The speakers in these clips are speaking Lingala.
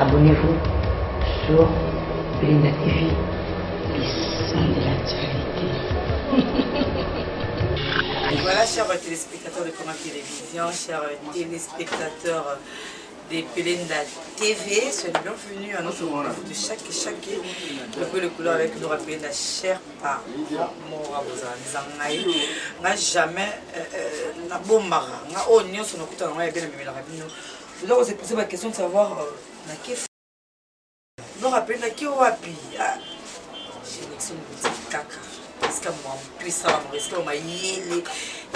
abonnez-vous sur Belinda TV, le sang de l'actualité. Voilà, chers téléspectateurs de Comment Télévision, chers téléspectateurs de Belinda TV, soyez bienvenus à notre rendez-vous de chaque le couleur avec nous rappeler la chère par mort n'a jamais la bombara n'a au nion son écoute en bien mais la rabino là on s'est posé la question de savoir na qui nous rappeler na qui wapi chez Nixon kaka est-ce que moi puissant est-ce que moi yele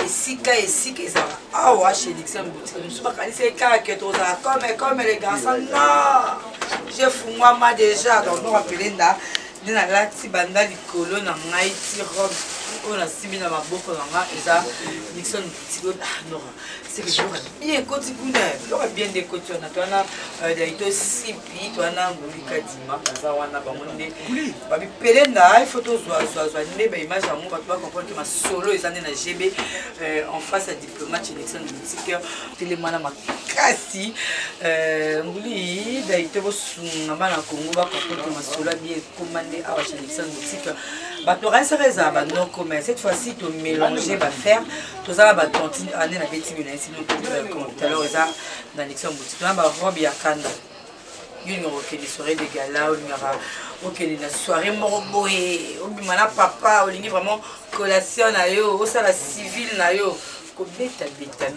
esika ezala awa chez Nixon boutique nous sommes pas c'est kaka que comme les garçons non j'ai fumé déjà donc nous rappeler là na lati banda likolo na ngai ti robe ona simina maboko na nga eza Nixon boutique non c'est que j'aurais bien côté kuna j'aurais bien des côtés na tona daito sipi tona ngulika dima kaza wana bamonde babi pelenda il faut to zwa ne ba image ya mo ba comprendre que ma solo ezane na GB en face à diplomate chez Nixon boutique telemana makasi nguli daito bosunga bana Congo ba comprendre que ma solo bien commandé à chez Nixon boutique ba to reste réserve non commun cette fois-ci to mélanger ba faire tout ça ba tontine année na beti mina sinon tout à l'heure ça dans Nixon boutique là ba robe ya kanda une roque des soirées de gala ou OK la soirée morboé ou bimana papa olingi vraiment collation na yo au ça la civile na yo ko beta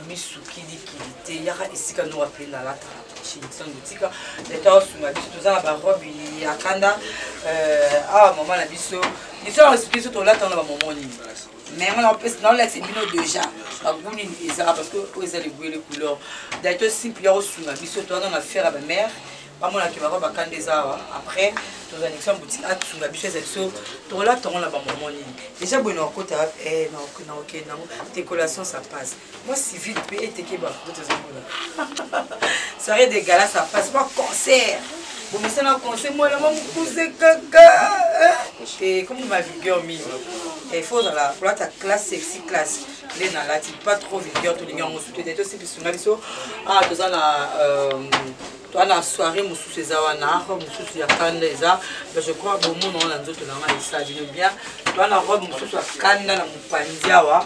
misuki dikilité yara esika no rappeler na la chez Nixon boutique l'état sous ma biso tout ça ba robe ya kanda maman la biso Nixon explique tout là dans ba maman ni mais on peut dans l'ex bino déjà ba guni ezara parce que eux les couleurs d'ailleurs simple ya sous ma biso toi dans affaire à ma mère pas mon qui va ba kandeza après tous les Nixon boutique à sous ma biso exo tout là ton là ba maman ni déjà bon on côté non OK non tes collations ça passe moi civil peut être que ba ça des galas ça passe pas concert. Bon, mais c'est un conseil, moi, là, mon cousin, caca. Et comme ma vigueur, il faut dans la pour ta classe, sexy classe. Les dans la pas trop vigueur, tout le monde on soutient. Tout c'est plus sur ah, tout ça toi la soirée, mon sous ces awana, mon sous ces kanda, je crois bon monde on a d'autres là, ça vient bien. Toi la robe, mon sous ces kanda, mon pandiawa.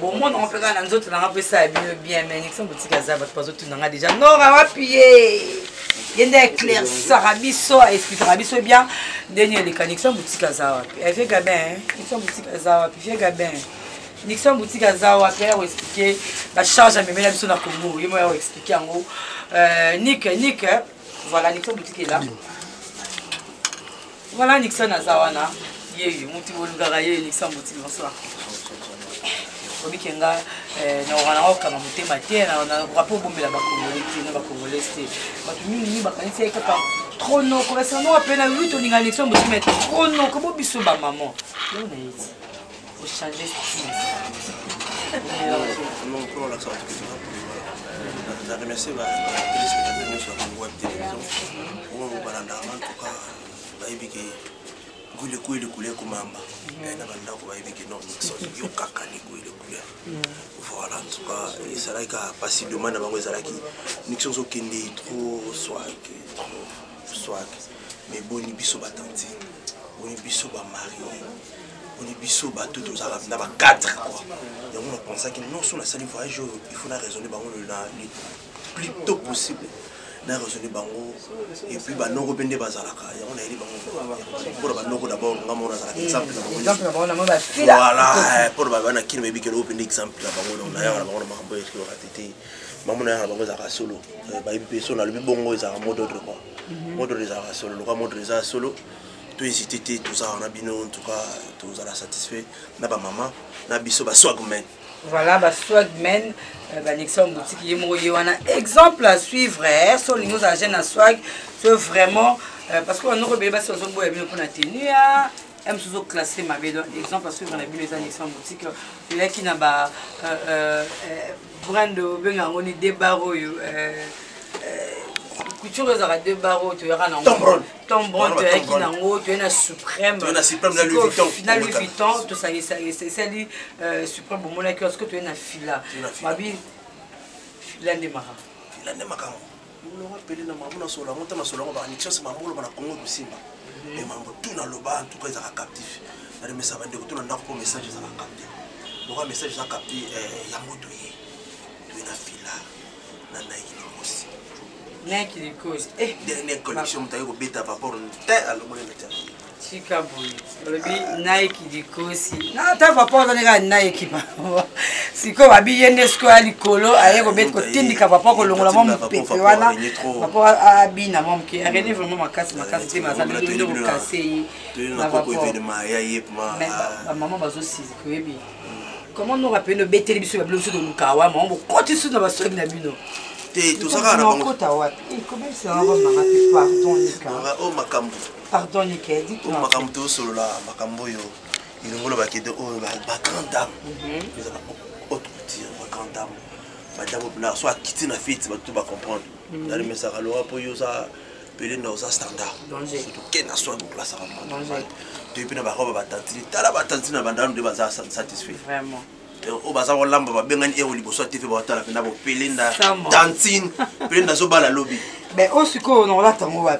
Bon monde on peut dans d'autres là, on ça bien, mais Nixon boutique à Zabat, pas autres là déjà. Non, on va appuyer. Il y a des clairs, Sarabiso, explique bien. Dernier les Nixon boutique à Zawa. Elle fait gabin, Nixon boutique à Zawa, puis fait gabin. Nixon boutique à Zawa, pour expliquer la charge à mes ménages sur la Congo. Il m'a expliqué en gros. Nick, voilà, Nixon boutique est là. Voilà Nixon à Zawa, là. Il y a mon petit bolugaraye, Nixon boutique, bonsoir. Obikenga na wana okanga mutema tena na rapport bombe la bakongolais tena bakongolais te batu mingi bakanisi eka pa trop non ko ça non appelle na luto ninga Nixon bosi mettre trop non ko biso ba maman yo na yiti faut changer style non pour la sortie je remercie la téléspectateurs sur la web télévision on balanda en tout cas baibiki le couille de couleur comme amba et na banda ko baibiki non Nixon yo kaka ni couille de couleur voilà en tout cas ça là ka passiblement na bango ezalaki Nixon so kende trop swag mais boni biso batanti boni biso ba mari boni biso ba tout aux arabes na ba 4 quoi et on pense que non sur la salle voyage il faut la raisonner bango le plus tôt possible na raisonner bango et puis ba non robende bazalaka et on a eli bango pour ba non d'abord ngamo na zalaka exemple na mo ba voilà pour ba na kino mebi que open exemple la bango na ya bango na makambo et que ratete mamu na ya bango za solo ba ibeso na le bongo za mode autre quoi mode des arts solo le mode des arts solo tout hésité tout ça on a bien en tout cas tout ça la satisfait na ba maman na biso ba swagman. Voilà, bah swagman, Nixon boutique y est on a exemple à suivre sur les nos agents à swag, c'est vraiment parce qu'on a rebelle sur zone bois bien qu'on a tenu à M sous classé ma vie exemple à suivre on a vu les Nixon boutique là qui n'a pas brand de ben on est des barreaux couture aux deux barreaux tu verras dans tombron tu es qui n'a haut tu es na suprême la Louis Vuitton tout ça c'est lui suprême bon mon que tu es na fila ma vie fila de mara on appelle na mambo na solo ngota na solo ba ni chance mambo ba na Congo kusimba et mambo tout na loba en tout cas ça captif na mais ça va ndeko tout na ndako message ça va capter donc message ça capter ya moto yi tu na fila na Nike aussi Nike cause dernière collection mutaye ko beta vapor nte alomone na tia Chika boy. Lobi Nike dikosi. Na ta vapor na nga Nike pa. Siko babi yende sko ali kolo aye ko bet ko tindika vapor ko longola mo pepe wana. Vapor abina mo ki arene vraiment makasi te mazali de ko casser. Na vapor événement ya yepma. Maman bazo sisi ko yebi. Comment nous rappeler le bételi biso bablo so de lukawa mo continue sur na bastre na bino. Tout ça na bango. Comment c'est un homme mama pardon Nika. Oh makambo. Pardon Nika, dites-moi. Oh makambo solo la makambo yo. Il ngolo ba kede oh ba grande dame. Ils ont autre dire ba grande dame. Madame Blanc soit quitter na fête ba tout ba comprendre. Dans le message alors pour yo ça pelé dans ça standard. Surtout qu'elle n'a soit une place à prendre. Depuis na ba roba ba tantine. Tala ba tantine na bandam de bazar satisfait. Vraiment. O baza ko lamba ba bengani e oli boso TV ba tala penda bo pelinda tantine pelinda zo bala lobby ben au suko on la tango wa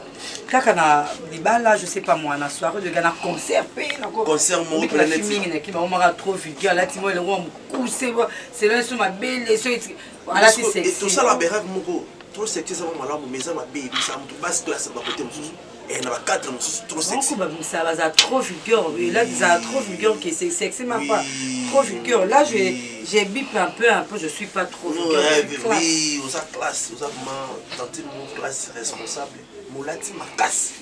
kaka na libala je sais pas moi na soirée de gana concert pe na ko concert mo planète na ki ba on mara trop vulgaire là timo le roi couser c'est là sur ma belle et voilà c'est sexy tout ça la berave moko trop sexy ça va malamu mais ça ma baby ça mo basse classe ba côté mususu et na ba cadre mususu trop sexy ça va trop vulgaire et là ça trop vulgaire que c'est sexy ma pas trop vulgaire là j'ai bip un peu je suis pas trop vulgaire oui on sa classe on sa comment tenter mon classe responsable molati makasi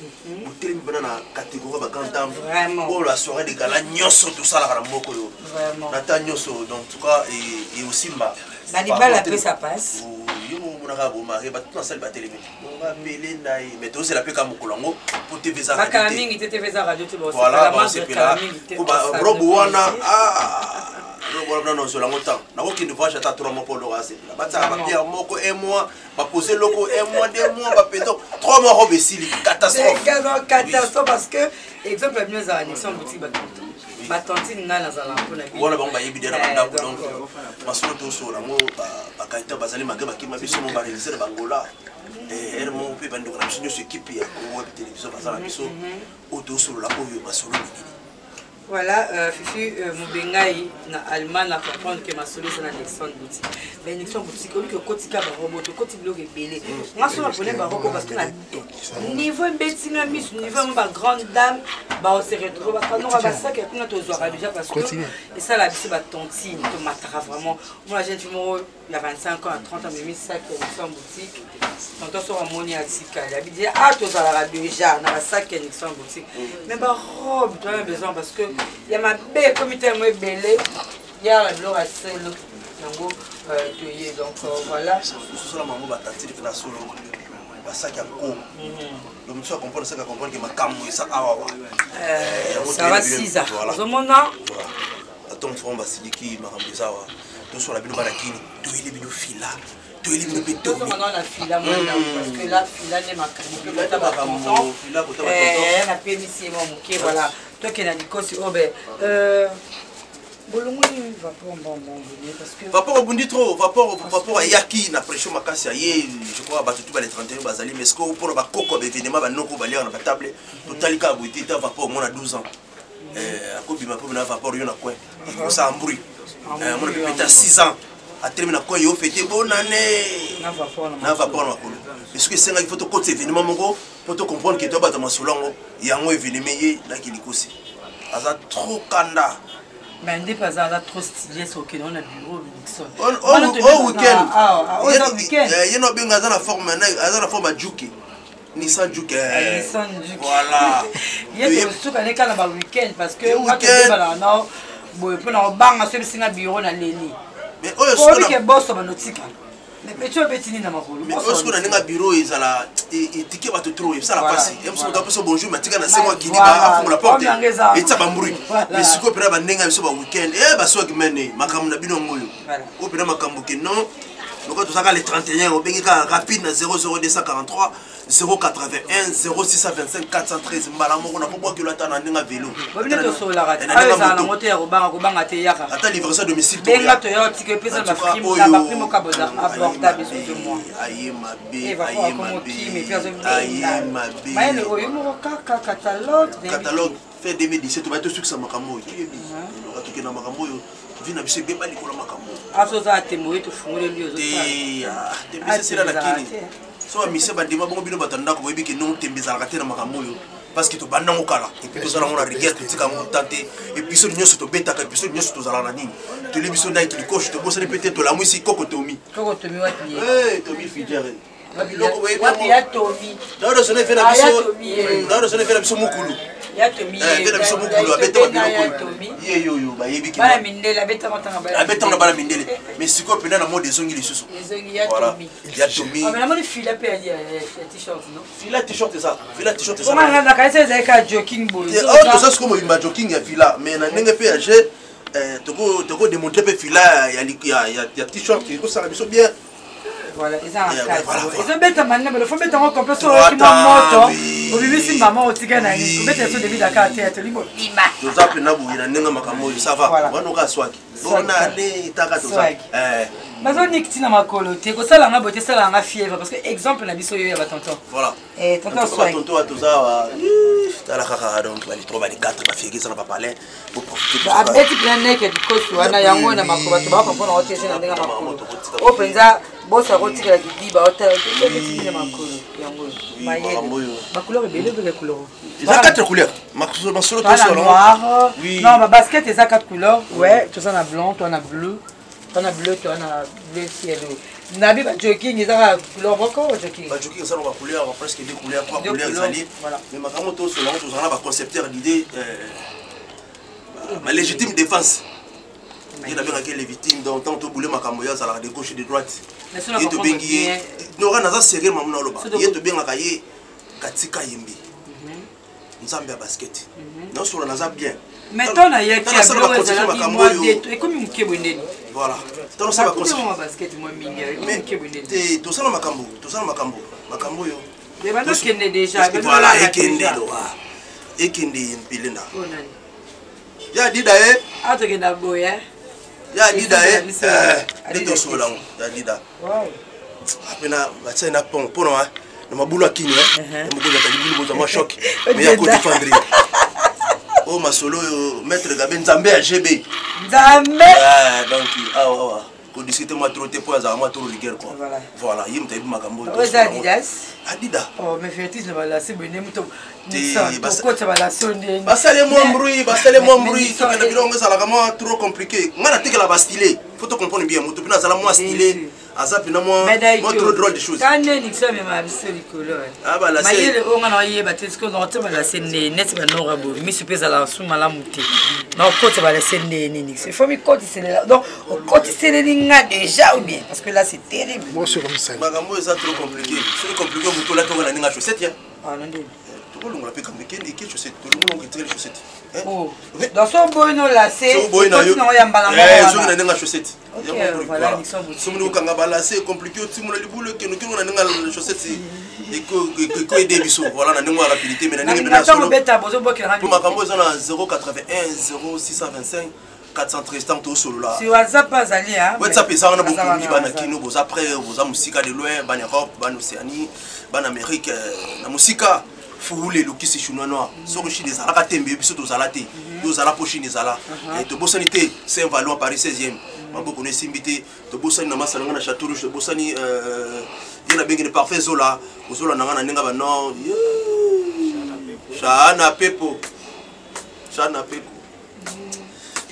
hôtel mbana na catégorie ba grande dame vraiment pour la soirée de gala nyoso tout ça la moko yo vraiment nata nyoso donc en tout cas et aussi mba na libala après ça passe yo mo na bo mari ba tout na salle ba télé on va appeler nai mais tout c'est la pe ka mokolango pour TV za radio ba mingi TV za radio tu voilà c'est là ba robo wana robo non sur la montagne na aucune voyage à 3 mois pour le raser la bata ba pierre moko un mois ba poser loco un mois 2 mois ba pédo 3 mois robe sili catastrophe catastrophe parce que exemple bien za annexion boutique ba tantine na za lampo na bi voilà bon ba yebi dera banda donc masolo to so la mo ba kaita bazali magaba kima biso mo ba réaliser bangola et elle mon pe bando na biso équipe ya ko web télévision bazala biso auto so la oyo masolo voilà, Fifi Moubengaï na Allemagne à comprendre que ma solution c'est Nixon boutique. Mais Nixon boutique, au lieu que Kotika Barobo, Kotika Blog est belé. Moi, je suis Barobo parce que niveau betting à Miss, niveau de grande dame, on se retrouve. On va ça qui a tout déjà parce que et ça la vie c'est tontine, tu m'attara vraiment. Moi, j'ai il y a 25 ans, à 30 ans, j'ai mis ça qui est Nixon boutique. Quand on sort en moniatique, il a dit ah tu as déjà, on a ça qui est Nixon boutique. Mais robe, tu as besoin parce que il y a ma belle comité moi belé il y a le à selo nango donc voilà sur la maman ba tantine na solo ba sac à ko donc tu comprends ça comprendre que ma kamou ça awa ça va 6 ans au moment attends front basiliki ma rambiza wa to sur la bino barakini to ile bino fila to ile bino beto to maintenant la fila moi parce que la fila n'est ma kamou fila ko ta ba na pémisi mon qui voilà toi qui n'a dit quoi c'est ben bolongoni vapeur bon parce que vapeur obundi trop vapeur yaki na pression makasi aye je crois ba tout ba les 31 bazali mais ce que pour ba koko ba événement ba noko ba lire na table total ka buti ta vapeur mon a 12 ans akobi ma na vapeur yo na coin il ça embrouille mon peut-être 6 ans a terminé quoi yo fêter bonne année na vapeur na kolo est-ce que c'est il faut to côté événement mongo pour te comprendre que toi ba ta masolongo yango événement yé na kilikosi aza trop kanda. Mais on n'est pas trop stylé sur que on a bureau Nixon. Au week-end. Week-end. Il y a une forme à Juke. Nissan Juke. Nissan Juke. Voilà. Il y a des trucs à l'école à week-end parce que on a des balles là. Bon, pour nous bang, c'est le bureau na Léni. Mais oh, est-ce que boss va nautique? Mais tu as bétini dans ma boule. Mais est-ce qu'on a un bureau ils a la ticket va te trouver ça la passe. Et on doit passer bonjour mais tika na c'est moi qui dit ba pour la porte. Et ça ba mburi. Mais si ko pera ba ndenga biso ba week-end ba so kimene makamu na bino ngoyo. Ko pera makamu ke non. Donc tout ça les 31 on bengi ka rapide na 00243 081 0625 413 mbala moko na popo kilo ata na ndinga vélo ata livraison à domicile catalogue fait 2017 tu vas te succès makambo tu na makambo vina biso beba likolo makambo asoza temoye to fungole lio zo te c'est la kini so mise bandima bongo bino batanda ko yebi ke non tembeza la tena makambo yo parce que to banda ngokala et puis to zala ngona rigueur tika ngotante et puis so nyoso to beta ka puis so nyoso to zala na nini to le biso ndai kilikoche to bosa peut-être to la mwisi kokotomi wati tomi fijere biloko we wati ya tomi dawo so ne fena biso mukulu ya tomi bena biso mukulu abeta biloko yo bayebi ki bana mindele abeta na bana mindele mais siko pena na mode zongi lisusu ya tomi ya tomi na moni fila pe ya t-shirt non fila t-shirt ça comment on a kaise za ka jogging boy to ça comme une jogging ya fila mais na ndenge pe ya je toko démontrer pe fila ya t-shirt ko ça biso bien. Voilà, ils ont bête à manier, mais le fond bête en haut, sur le moto. Au début, si maman au tigana, ils mettent sur des vides à caractère, limo. Tout ça, puis n'abou, il a n'enga makamo, ça va. On aura swag. On a des takato swag. Mais on dit que tu n'as pas coloté, que ça l'a beauté, ça l'a fièvre, parce que exemple, la biso yo va tonton. Voilà. Et tonton swag. Tonton à tout ça, t'as la caca donc, il trouve les 4 fièvre, ça n'a pas parlé pour profiter. Ah, mais tu prends nez que du coach, on a yango na makoba, tu vas comprendre on tient na n'enga makolo. Au penza bosa roti la kidiba hôtel de makolo yango mayele ma couleur est belle de couleur il a 4 couleurs ma solo to solo noir oui non ma basket est à 4 couleurs ouais tu en as blanc tu en as bleu tu en as bleu tu en as bleu ciel nabi ba jogging ils a couleur encore jogging ba jogging ça on va couleur presque 2 couleurs 3 couleurs zali mais ma kamo to solo to zana ba concepteur d'idée ma légitime défense il a bien les victimes donc tant to boule makambo ya ça de gauche et de droite et to bengi n'aura naza serrer mamuna loba et to benga kaye katika yembi nzambe ya basket non sur naza bien mais ton a yaki a bloqué ça makambo et comme une kebondeni voilà tant ça va conseiller basket moi mingi mais kebondeni to ça makambo yo de bana kende déjà voilà ekende mpilena ya dida atokenda boya ya dida nito sola ya dida apena batsa na pont pour moi na mabulu akini moko ya kalibulu boza ma choc mais ya côté fandri oh masolo maître Gaben Nzambe à GB Nzambe donc ah ko discuter moi trop te pour za moi trop rigueur quoi voilà yim tayi makambo to Adidas Adidas oh mais fétis na la c'est bonne muto ko ça va la sonde basale mo mbrouille to kana bilongo ça la vraiment trop compliqué ngana teke la bastiller faut te comprendre bien muto bina zala moi stylé azapi na moi trop drôle de choses quand ni ça même absolu color ah bah la c'est mayele on na yé batesko on te la c'est net ba no rabo mi super za la suma la muté non ko ça va la c'est ni c'est faut mi côté c'est là donc côté c'est nga déjà ou bien parce que là c'est terrible moi c'est comme ça magambo c'est trop compliqué c'est compliqué muto la to na ninga chaussette ya ah non tout le monde l'appelle comme des chaussettes tout le monde qui tire les chaussettes oh dans son boy no la c'est non ya mbala zo na ninga chaussette voilà somo kanga bala c'est compliqué timo na libulu ke no kino na ninga chaussette et ko aider biso voilà na ninga rapidité mais na ninga na solo beta bozo bokera pour makambo za na 081 0625 413 tant tout solo là sur WhatsApp azali hein WhatsApp ça on a beaucoup de bana kino boza après boza musika de loin bana Europe bana Océanie bana Amérique na musika foule lokisi chinois noir soko chine ezala ka tembe biso tozala te yo zala po chine ezala to bosani te Saint Valois Paris 16e maboko ne simbité to bosani na masalanga na Château Rouge to bosani yena bengi de parfait zola ozola nanga na ninga ba non Chana pepo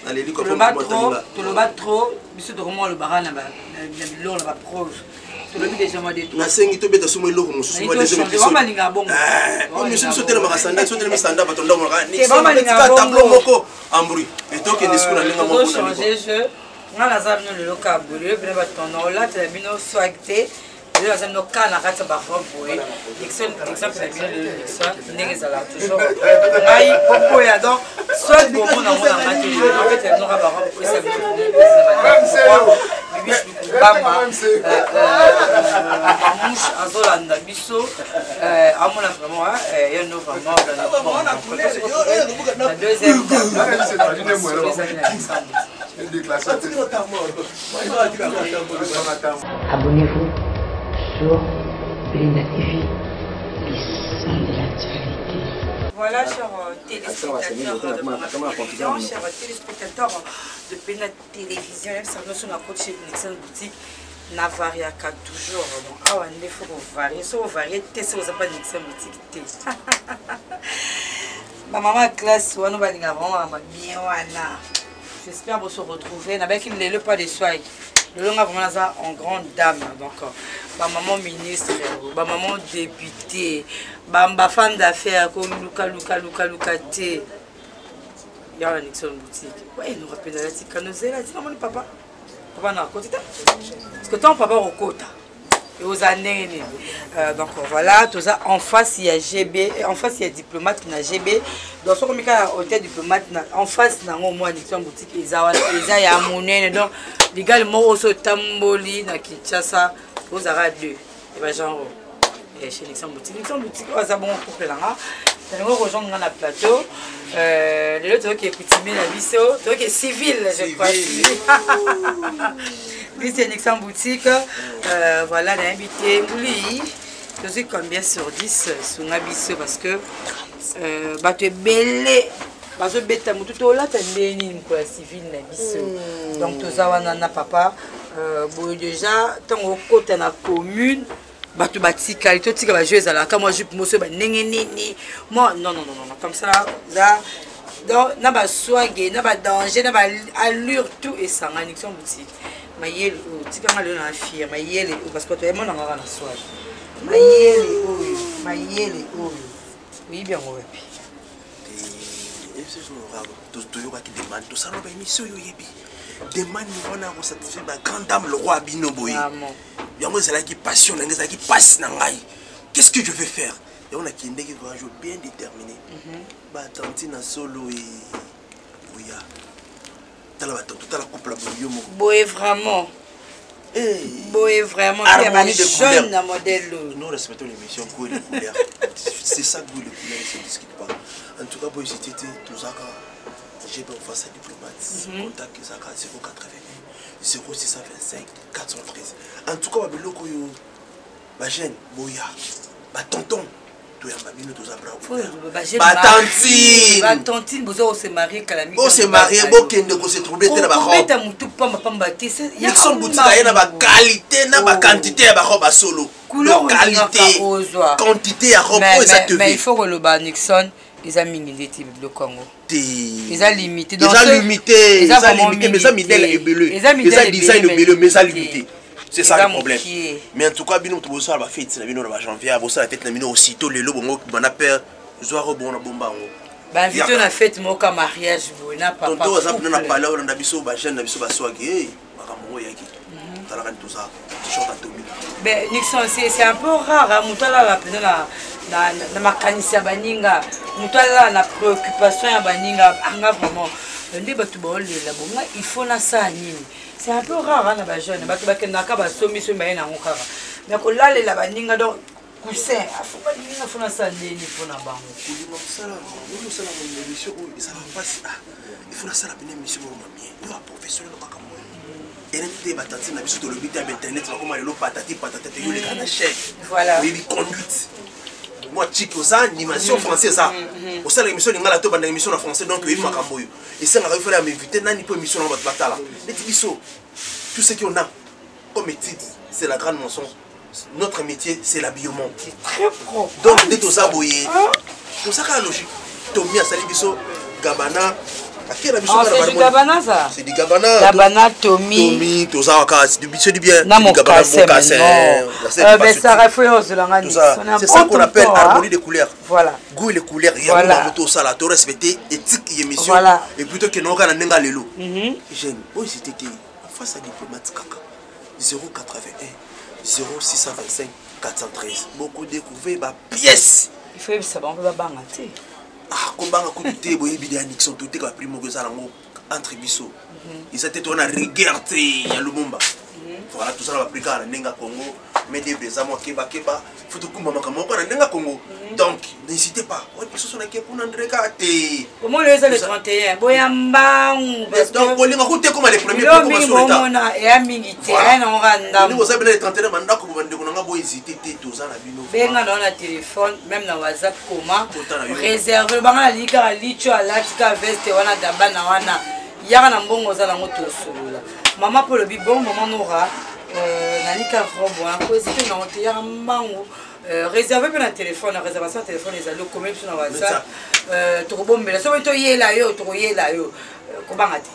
allez lui comprendre to le bat trop biso to comment le barana ba bilor la ba proche na sengi to beta sumo eloko mususu ma deuxième épisode oh monsieur sauter na makasanda sauter na standa batonda mo ka ni ka tableau moko ambri et to ke ndisku na linga moko na changer jeu ngana za bino le loka bulu bino batonda la te bino swagte le za bino kana ka ta ba robo exemple na bino le Nixon ndenge za la toujours ngai popo ya donc soit bon na ngati en fait no ka ba robo ça bino Bamba Mamouche azolanda biso amona vraiment il y a vraiment la deuxième abonnez-vous sur Belinda TV, les sons de la charité. Voilà, chers téléspectateurs de Belinda Télévision, chers téléspectateurs de Belinda Télévision, même si nous sommes à côté de Nixon Boutique, na variaka toujours. Bon, ah ouais, il faut varier. Si vous variez, c'est vous pas Nixon Boutique. Ma maman classe, on va dire vraiment bien wana. J'espère vous se retrouver. Avec une le pas de soins. Le long vraiment ça en grande dame. Donc, ma maman ministre, ma maman député, ma femme d'affaires comme Luca T. Il y a la Nixon Boutique. Ouais, nous rappelle la petite canoë là. Dis non, papa. Papa n'a côté. Parce que ton papa au côté. Et aux années. Donc voilà, tout ça en face il y a GB, en face il y a diplomate qui n'a GB. Donc ce comme il y a hôtel diplomate en face il y a au moins Nixon Boutique et ça il y a monnaie donc les gars le mot au Tamboli na Kinshasa aux arabes deux. Et ben genre chez Nixon Boutique oh ça bon couple là. Nous rejoindre dans la plateau. Les autres qui est coutumé la biso, toi qui est civil je crois. Lui c'est Nixon Boutique. Voilà, j'ai invité lui. Je suis combien sur 10 sur Nabiso parce que tu es belé. Parce que tu es tout là, tu es béni pour la civile Nabiso. Donc, tu as papa. Déjà, tant au côté de la commune. Tu bâtis qualité, tu vas jouer à la cam. Moi, je suis moi, non, comme ça, là. Donc, il y a des soins, il y a des dangers, il y a des allures, tout et ça, en Nixon Boutique. Mayele o tika ngalo na fia mayele o parce que tu es mon ngara na soir mayele o oui bien ouais et c'est son rare tout yo qui demande tout ça no ba émission yo yebi demande on a satisfait ba grande dame le roi Bino Boy bien moi c'est là qui passionne c'est qui passe na ngai qu'est-ce que je vais faire et on a qui ndeki va jouer bien déterminé ba tantine solo et oui tout à la couple boy vraiment harmonie de jeune modèle nous respectons l'émission goût et couleur c'est ça goût et couleur ne se discute pas en tout cas boy c'était tout ça j'ai pas face à diplomate contact ça 081 0625 413 en tout cas biloko yo ba jeune boya ba tonton tantine bozo se marier kalami on se marier bokende ko se troubler te na ba robe beta mutu pamba Nixon Boutique na ba qualité na ba quantité ya ba robe solo qualité quantité ya robe ça te mais il faut que le ba Nixon ils ont mingi le Congo ils ont limité mais ça modèle est belé ils ont design belé mais ça limité. C'est ça le problème. Mais en tout cas, bino to ça va faire c'est bino va janvier, à ça la fête na bino aussitôt le lobo ngo bana père, zoaro bon na bomba ngo. Ba invité na fête moka mariage bona papa. Tonto za na parler na biso ba jeune na biso ba swagi, makambo yaki. Tala kan tout ça. T-shirt à Tommy. Ben Nixon c'est un peu rare mutala la pena na makanisi ya baninga. Mutala na préoccupation ya baninga anga vraiment. Ndé batu ba olela bonga il faut na ça nini. C'est un peu rare hein, les jeunes. Parce que les gens sont mis sur les gens. Mais quand là, les gens donc coussin. Il faut pas dire qu'il faut na ça ni pour na bango. Il faut na ça la émission pour mamie. Il va professionnel pas comme moi. Et les batati na biso to le bité internet va comment le patati patata yo les gars chef. Voilà. Oui, conduite. Moi chico ça animation française ça. Au sein de l'émission ngala to banda émission en français donc il makambo yo. Et ça il fallait m'inviter nani pour émission na batala. Les biso tout ce qu'on a comme étude, c'est la grande mensonge. Notre métier, c'est l'habillement. C'est très propre. Donc, dès que ça boye, tout ça a logique. Tommy a sali biso, Gabana. C'est du Gabana ça. C'est du Gabana. Gabana, Tommy. Tout ça, c'est du bien. Non, mon cassé. C'est ça qu'on appelle harmonie des couleurs. Voilà. Goût et les couleurs. Il y a tout ça là. Tu respecter éthique et émission. Et plutôt que non, on a n'enga lelo. J'aime. Oh, c'était face à diplomate kaka. 081 0625 413. Beaucoup découvert ma pièce. Il faut que ça va bangater. Ah, comment on a coûté boyebi à Nixon tout est primo que ça entre biso. Ils étaient on a regardé il y a le bomba. voilà tout ça va appliquer à Nenga Congo mais des moi keba faut tout comme maman ko na Nenga Congo donc n'hésitez pas ouais parce que on a qui pour André Kate comment le 31 boyamba donc on linga côté comme les premiers pour comme ça et amingi te na nganda ni vous avez les 31 manda ko bande ko nga bo hésiter tout ça na bino benga na téléphone même na WhatsApp comment réserver banga lika licho alatika veste wana daba na wana yaka na mbongo za na moto solola maman pour le bon maman Nora nalika robo na ko hésiter na moto ya mbango réserver pour un téléphone, réservation de téléphone, les allos communs sur WhatsApp. Tu peux bomber. Si tu es là, tu es là. Comment tu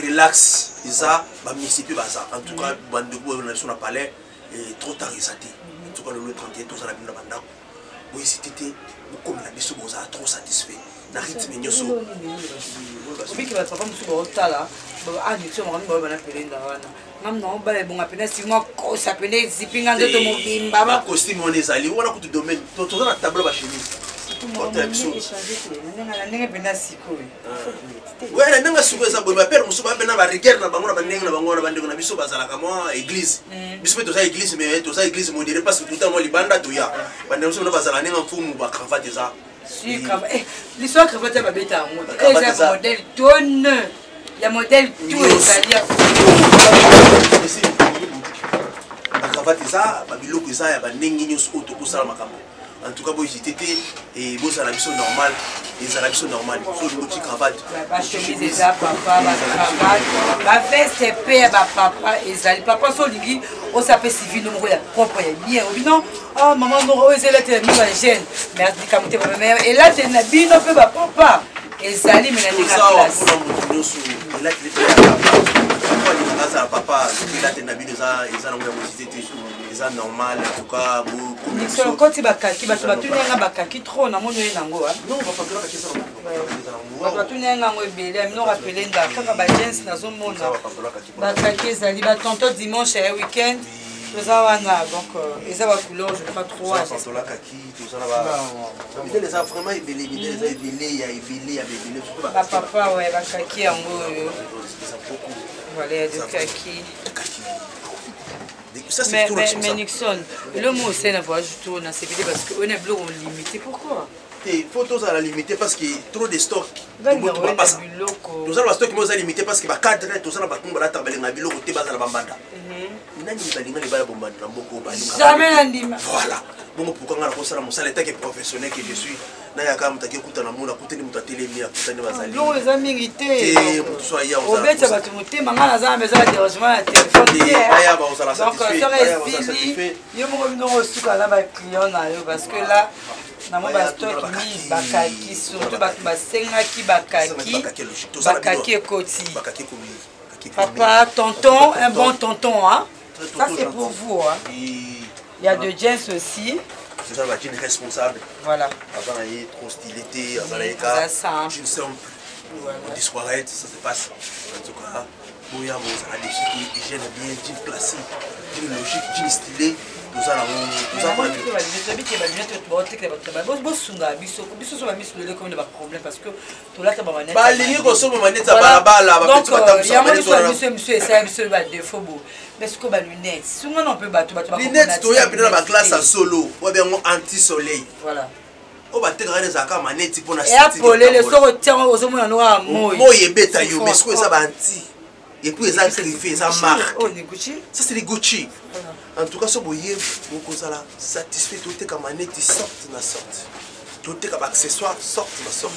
relax, Isa, municipal bazar. En tout cas, bande on a parlé trop tard isaté. En tout cas le 31 tout ça la binde banda. Oui, c'était comme la biso boza trop satisfait. Na rythme nyoso. Obi ki batapa musu bo tala. Ah ni tso mwana ba na pelenda wana. Ngam no ba le bonga pena si mo ko sa pena zipinga ndo mobimba ba costume on ezali wana ku domaine. To to na table ba chemise. Ndenge pena siko. Ouais, ndenge siko eza boye ba père musu ba pena ba rigueur na bango na bandenge na bango na bandeko na biso bazala ka moi église. Biso pe to za église mais to za église modérée parce que tout le temps moi libanda to ya. Bandeko musu na bazala ndenge mfumu ba cravate eza. L'histoire cravate ma bête à moi. C'est un modèle tonne. Il y a modèle tout, c'est-à-dire. La cravate ça, babiloko ça, ya bandengi nyos auto ko sala makambo. En tout cas, j'étais et bon, ça la mission normale, les arabes normales. So le petit cravate. Ba chemise des papa, ba cravate, ba veste paix ba papa ezali papa so lingi o s'appelle civil no ya propre ya bien. Non, ah maman no o ezela te mi ba jeune. Merci kamuté ba mère et là te na bino pe ba papa. Ezali mais na déclaration. Là tu papa, là tu na bino ça, ils ont eza normal en tout cas vous comme quand tu bakaki bato batunenga bakaki trop na mono yenango non va pas que ça bato batunenga ngo ebele amino rappeler nda kaka ba jeans nazo mona bakaki ezali ba tonto dimanche et week-end toza wana donc eza ba couleur je crois 3 tonto la kaki tout ça là ba les a vraiment ebele les a ebele ya ebele ba papa ouais bakaki yango voilà de kaki. Mais Nixon, le mot c'est la voix, je tourne à CPD parce qu'on est bloqué limité. Pourquoi? Les photos à la limité parce qu'il y a trop de stocks. Nous avons le stock qui est limité parce que les cadres, tout ça, nous avons travaillé dans le bureau, nous avons bambanda. Jamais n'anime. Voilà. Bon, pourquoi on a fait ça? C'est l'état qui est professionnel que je suis. Naya kama mtakikuta na muna kuteni mutatelemia kutani bazali. Non, les amis ngité. Soya au bet ça va te monter mangana za maison de dérangement à téléphone. Aya ba osala satisfait. Donc ça reste yo mo bino osuka na ba client na yo parce que là na mo ba stock ni bakaki surtout ba sengaki bakaki ekoti. Bakaki komi. Papa, tonton, un bon tonton hein. Ça c'est pour vous hein. Il y a de jeans aussi. C'est ça, une responsable. Voilà. Avant, il est trop stylité, avant, il est une simple. On disparaît, ça se passe. En tout cas, il y a des filles qui gênent bien, d'une classique, d'une logique, d'une stylée. Nous allons. Parce que tout là, tu as bah, les négos sont manettes à balabala. Donc, il y a monsieur, c'est défaut. Mais ce que les lunettes, si on peut battre, lunettes, tu as bien la classe en solo, ou bien anti-soleil. Voilà. On va te regarder ça comme manette pour la et appeler les sorts tiens aux hommes noirs. Moi, il est bête, mais ce que ça va anti. Et puis ils ont griffé, ils ont marqué. Ça c'est les Gucci. En tout cas, ce boyer, vous allez satisfait tout est comme manette, sorte na sorte. Tout est comme accessoire, sorte na sorte.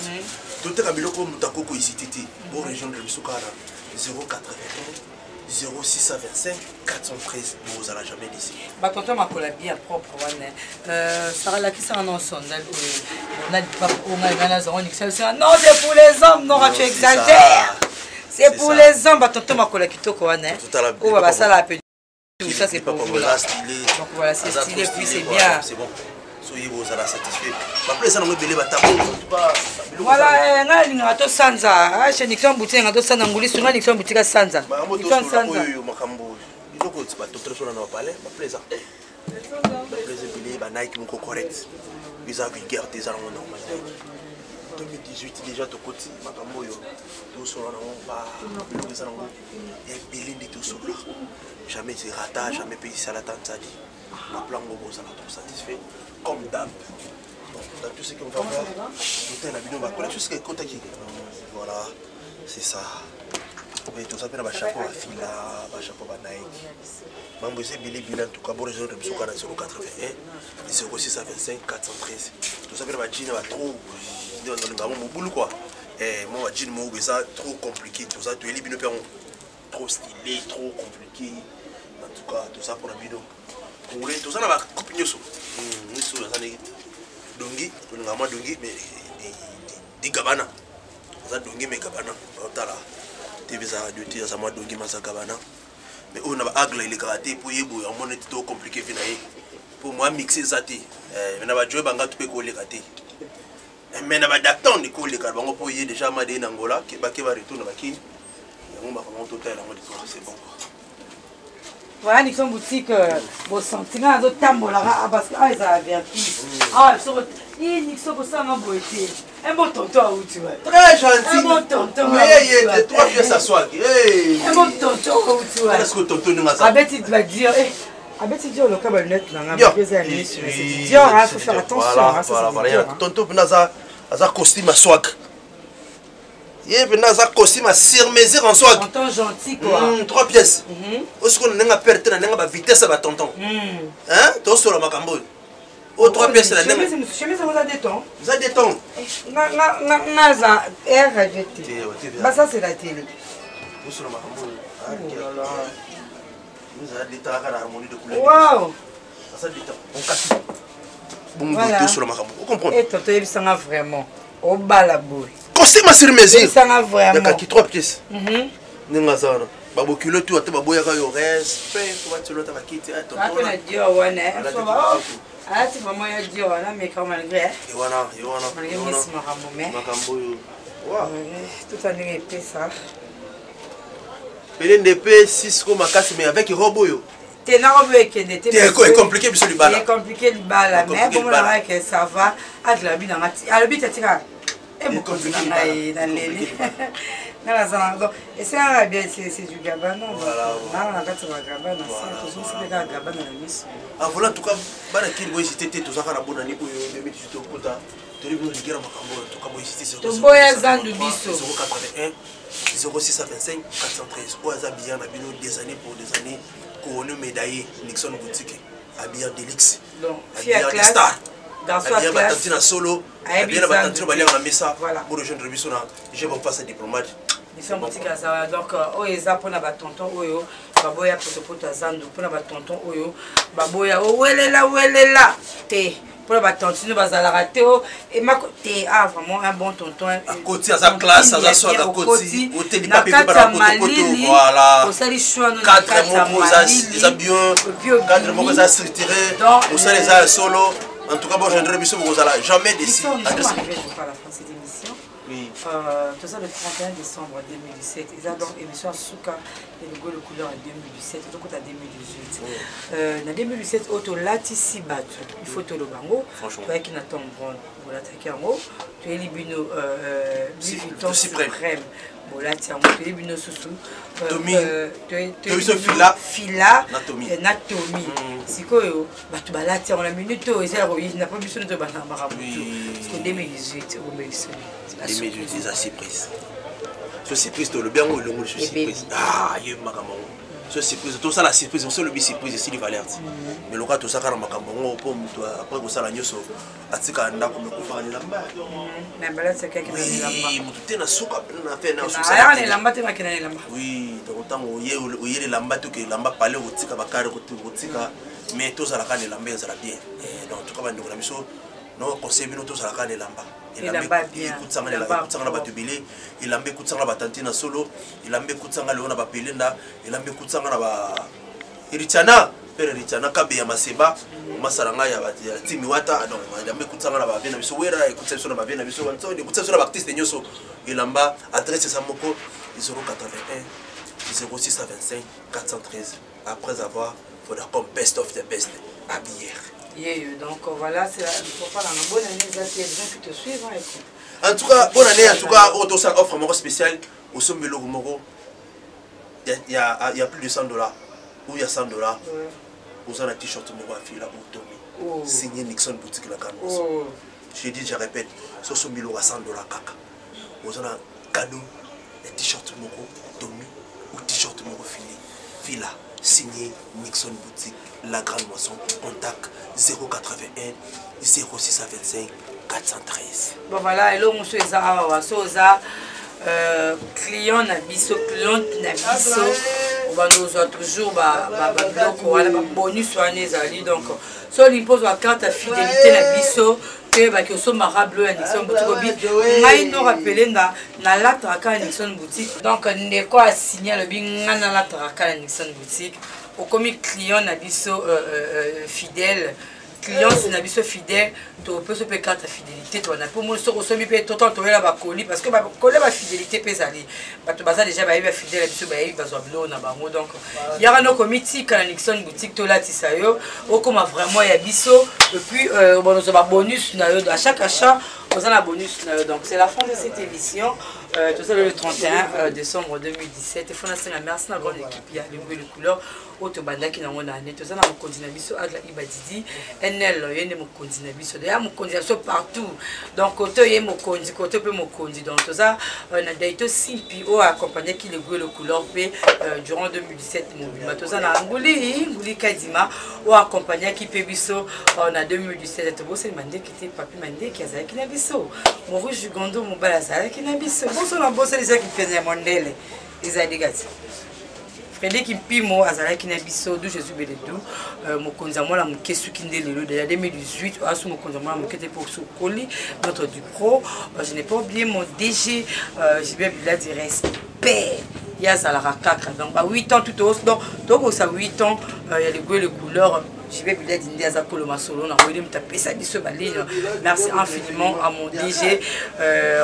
Tout est comme biloko mutakoko ici titi. Pour région de Misukara 081 0625 413. Vous allez jamais laisser. Bah tonton ma collègue bien propre Sarah la qui s'en en sondal on a pas on a non c'est pour les hommes non tu exagères. C'est pour les hommes, tonton ma collègue qui toko wana. Oh bah ça là tout ça c'est pour vous là. Donc voilà c'est stylé puis c'est bien. C'est bon. Soyez vous allez satisfait. Après ça on va belé batabo. Voilà nga linga to sanza. Chez Nixon boutique nga to sanza nguli sunga Nixon boutique sanza. Nixon sanza. Oyo makambo. Iloko tsi ba totreso na na parler, ba plaisir. Ba plaisir belé ba Nike moko correct. Ils ont vulgaire des armes normales. 2018 déjà tokoti makambo oyo tosola nango biloko eza nango ebele nde tosola jamais rata jamais mpe esala tanzadi na plan ngo bozala trop satisfait comme d'hab. Dans tout ce qu'on va voir, tout est la vidéo va coller tout ce qui est contacté. Voilà, c'est ça. Oui, tout ça, un chapeau à fila, un chapeau à Nike. Mambo c'est Billy Bill en tout cas, bon réseau de Msouka dans 081, 06 à 25, 413. Tout ça, un jean va trop, dans le gamin mon boulot quoi. Et moi, jean mon ça trop compliqué, tout ça, tu es libre trop stylé, trop compliqué. En tout cas, tout ça pour la vidéo. Tout ça, on va couper nous. Nous sommes dans un dongi, on a moins dongi, mais des gabana. On a dongi, mais gabana. On a là. TV ça radio, TV ça moi dongi, mais ça gabana. Mais on a agle les karaté pour y bouiller. On est tout compliqué finalement. Pour moi mixer ça té. Mais on a joué banga tout peut coller karaté. Mais on a d'attendre de coller car bango pour y déjà madé n'angola qui va retourner à Kini. On va vraiment total en mode c'est bon. Voilà, nous sommes boutique, vos sentiments, nos tambours, parce que ils ont averti. Ah, ils sont pour ça, ma beauté. Un bon tonton où tu vas. Très gentil. Un bon tonton. Mais trois pièces à soi. Un bon tonton où tu vas. Est-ce que tonton nous a ça? Abet, il va dire, Abet, il dit, le câble net, là, il faut faire attention. Voilà, tonton, il a un costume à swag. Il y a un costume à cirmésir en swag. Tonton gentil, quoi. 3 pièces. Est-ce qu'on a perdu la vitesse à tonton? Hein? Tu sur le macambo. Oh, 3 pièces là. Chemise, vous avez des tons. Vous avez des tons. Ça, c'est la télé. Vous sur le macambo. Vous avez des temps à l'harmonie de couleur. Waouh! Ça, des temps. On casse. Bon, sur le macambo. Vous comprenez? Et tonton, il s'en a vraiment. Au bas la boule. Costume sur mesure. Il s'en a vraiment. Il y a 3 pièces. Ningazana. Babokilo tu ate baboyaka yo respect pour battre l'autre bakiti tonton. Après Dieu wana. Ah tu maman ya Dieu wana mais quand malgré. Wana. Malgré miss makambo mais. Makambo yo. Wa. Tout en épée ça. Pelende d'épée 6 comme makasi mais avec robot yo. T'es na robot ekende te. C'est compliqué biso libala. C'est compliqué libala mais bon là que ça va à la bina ngati. À le bit tika. Et mon compliqué dans les et c'est bien, c'est du gabana. Ah voilà, en tout cas, Barakil, moi j'étais tout ça à la bonne année pour 2018 au Kota. Tu as vu le guerre Macambo, en tout cas, moi j'étais sur 081, 06 à 25, 413. Ou à bien des années pour des années, couronné médaillé, Nixon boutique, habillé Delix, habillé des stars. Dans sa classe, na solo, bien la batantine balia na mesa pour rejoindre biso na je vais passer diplomate. Ils sont boutiques à ça donc oeza pona ba tonton oyo baboya poto zando pona ba tonton oyo baboya welela te pour ba tantine bazala raté et ma côté ah vraiment un bon tonton à côté à sa classe à sa à côté hôtel du papier para poto voilà au sali choix nous cadre mots les avions cadre mots ça structuré au sali ça solo. En tout cas, bon, je ne reviens jamais décidé. Nous sommes arrivés à la fin de cette émission. Oui. Tout ça le 31 décembre 2017. Ils ont donc émission Souka et le goût de couleur en 2017. Donc, en 2018. En 2017, auto latisi battu. Il faut te le bango. Franchement. Tu vois qu'il n'attend pas. Vous l'attaquez en haut. Tu es libino. Vuitton suprême. Voilà, tiens, moi, tu es libino sous. Tommy. Tu es fila. Natomi. Si quoi, tu vas là, tiens, on a minute. Il n'a pas besoin de te battre. Parce que 2018, on met ça. 2018, c'est la surprise. Ce surprise, le bien ou le mot de surprise. Ah, il y a makamon. Ce surprise, tout ça la surprise, c'est le bi surprise ici les valeurs. Mais le cas tout ça quand makamon pour toi après que ça la nyoso atika nda ko ko fa ni lamba. Na bala c'est quelqu'un qui lamba. Oui, mutu na suka na fait na suka. Ah, ni lamba te makina ni lamba. Oui, donc tant o yele lamba to ke lamba parler ko tika bakare ko tika mais tout ça la kan lamba ça la bien. Donc tout cas bandi ko na biso no conseil bino tout ça la kan lamba. Il a bien. Il batubili, il a mis la batantina solo, il a mis la leona bapelenda, il a mis la Irichana, Père Irichana, Kabia Maseba, Masaranga, Timiwata, donc il a mis la babina, Misuera, écoute sur la babina, Misuan, écoute sur la baptiste de Nyoso, il a adressé sa moko, 081, 06 à 25, 413, après avoir fait comme best of the best, habillé. Donc voilà, c'est pour faire la bonne année, il y a des gens qui te suivent. En tout cas, bonne année, en tout cas, auto ça offre un spécial au Sombelo Moro. Il y a plus de $100 ou il y a $100. Vous avez un t-shirt Moro à fil là pour Tommy. Signé Nixon boutique la Canos. Je dis, je répète, sur Sombelo à $100 caca. Vous avez un cadeau, un t-shirt Moro Tommy ou t-shirt Moro fila signé Nixon boutique la Grande Moisson. Contact 081 0625 413. Bon voilà, et là, monsieur Eza, client na biso, client na biso, on va nous toujours bonus soigner donc so l'impose la carte à fidélité na biso que ba que so marable à Nixon boutique ngai no rappeler na la traka Nixon boutique donc ne quoi signer le bien na la traka Nixon boutique au comme client na biso fidèle client si na biso fidèle to peut se payer carte à fidélité to na pour moi so somi pe total to la ba colis parce que ba coller ba fidélité pe zali ba to baza déjà ba ba fidèle biso ba ba zo blo na bango donc il y a no comité kana Nixon boutique to la tisayo o comme vraiment ya biso et puis bon nous ba bonus na yo à chaque achat on a la bonus na yo donc c'est la fin de cette émission tout ça le 31 décembre 2017 et fondation la merci na grande équipe il y a les couleurs auto bandaki na ngona ne tout ça na mokonzi na biso agla ibadidi NL yene mokonzi na biso ya mokonzi so partout donc côté ye mokonzi côté pe mokonzi donc tout ça na daito simpi o accompagné qui le couleur pe durant 2017 mobile tout ça na nguli kadima o accompagné qui pe biso na 2017 bo c'est mandé qui était papi mandé qui azaki na biso mo rouge gondo mo balazala qui na biso bon so na bosse les qui faisait mondele les adigati Frédéric Mpimo azalaki na biso du Jésus Beledou mokonza moi la mokesu kindelo de 2018 asu mokonza moi la mokete pour sokoli notre du pro je n'ai pas oublié mon DG Jibé Bila du respect ya salara kaka donc 8 ans tout au donc ça 8 ans il y a les couleurs Jibé Bila d'Indi azakolo masolo na royaume tapesa biso baline merci infiniment à mon DG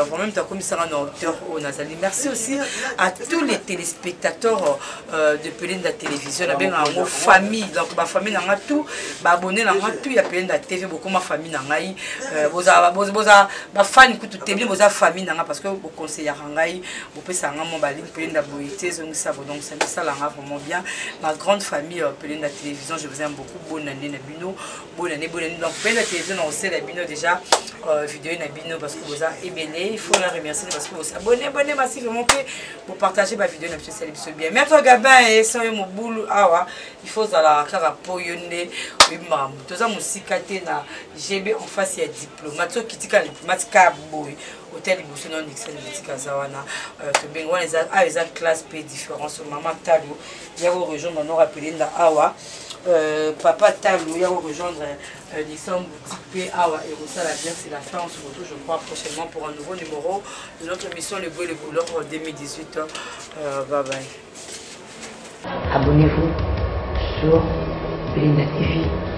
vraiment ta commissaire en auteur au Nazali merci aussi à tous les téléspectateurs de Pelenda télévision la bien en famille donc ma famille n'a tout ba abonné n'a tout il y a Pelenda TV beaucoup ma famille n'a ngai boza ba fan ku tout bien boza famille n'a parce que au conseiller ngai au pesa nga mon baline Pelenda boité donc ça ça la vraiment bien ma grande famille Pelenda télévision je vous aime beaucoup bonne année na bino bonne année donc Pelenda télévision on sait la bino déjà vidéo na bino parce que vous a ébélé il faut la remercier parce que vous abonnez massivement pour partager ma vidéo na monsieur Salib bien merci Gabin et ça mon boulot awa il faut la kara poyonné mam toza musika te na GB en face ya diplomate so kitika diplomate ka boy hôtel Iboso non Nixon kitika zawana to bengo les a classe p différence maman Talo il y a rejoindre non rappeler na awa papa Talo il y a rejoindre Nixon boutique p awa et ça la bien c'est la fin on se retrouve je crois prochainement pour un nouveau numéro de notre émission Le Beau et les couleurs 2018 bye bye. Abonnez-vous sur Pelenda TV.